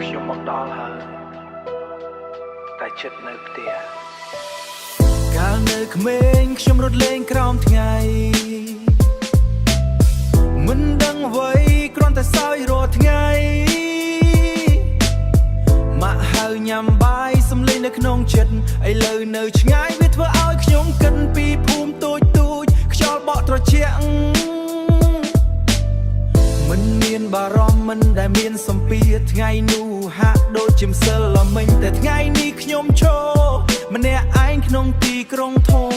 ខ្ញុំមកដល់ហើយតែចិត្តនៅផ្ទះកាលនៅក្មេងខ្ញុំរត់លេងក្រោមថ្ងៃមិនដឹងអ្វីគ្រាន់តែសើចរាល់ថ្ងៃម៉ាក់ហៅញ៉ាំបាយសំលេងនៅក្នុងចិត្តឥឡូវនៅឆ្ងាយវាធ្វើឲ្យខ្ញុំគិតពីភូមិទូចខ្យល់បក់ត្រជាក់មិនមានបារម្ភមិនដែលមានសម្ពាធថ្ងៃនោះហាក់ដូចជាម្សិលល្មិញតែថ្ងៃនេះខ្ញុំឈរម្នាក់ឯងក្នុងទីក្រុងធំ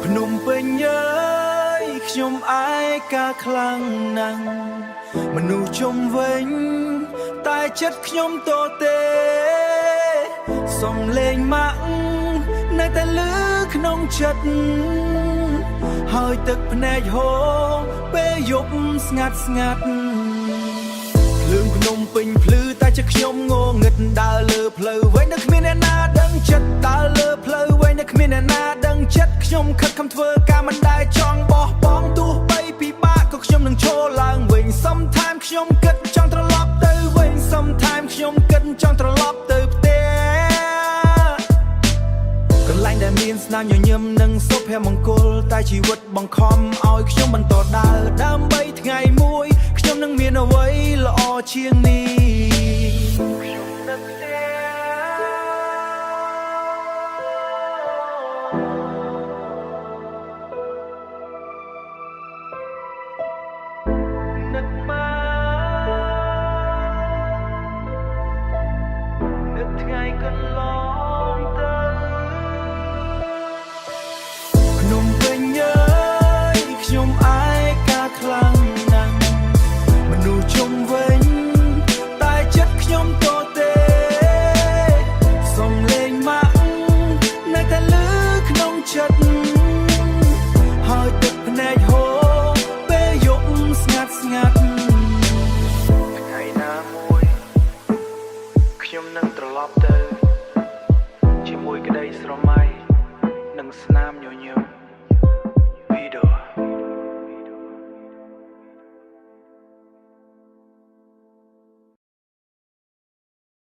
ភ្នំពេញអើយខ្ញុំឯកាខ្លាំងណាស់មនុស្សជុំវិញតែចិត្តខ្ញុំតទេសំលេងម៉ាក់នៅតែលឺក្នុងចិត្តហើយទឹកភ្នែកហូរពេលយប់ស្ងាត់ភ្លើងភ្នំពេញភ្លឺតែជាខ្ញុំងងឹតដើរលើផ្លូវវិញនៅគ្មានអ្នកណាដឹងចិត្តដើរលើផ្លូវវិញនៅគ្មានអ្នកណាដឹងចិត្តខ្ញុំខិតខំធ្វើការមិនដែលចង់បោះបង់ទោះបីពិបាកក៏ខ្ញុំនឹងឈរឡើងវិញ Sometimes ខ្ញុំគិតចង់ត្រឡប់ទៅវិញ Sometimes ខ្ញុំគិតចង់ត្រឡប់ទៅផ្ទះកន្លែងដែលមានស្នាមញញឹមនិងសុភមង្គលតែជីវិតបង្ខំឲ្យខ្ញុំបន្តដើរដើម្បីថ្ងៃមួយខ្ញុំនឹងមានអ្វីល្អជាងនេះខ្ញុំនឹកផ្ទះនឹកមកនឹកថ្ងៃកន្លងទៅភ្នំពេញអើយខ្ញុំឯកាខ្លាំងណាស់មនុស្សជុំវិញតែចិត្តខ្ញុំតទេសំលេងម៉ាក់នៅតែលឺក្នុងចិត្តហើយទឹកភ្នែកហូរពេលយប់ស្ងាត់ថ្ងៃណាមួយខ្ញុំនឹងត្រឡប់ទៅជាមួយក្តីស្រមៃនិងស្នាម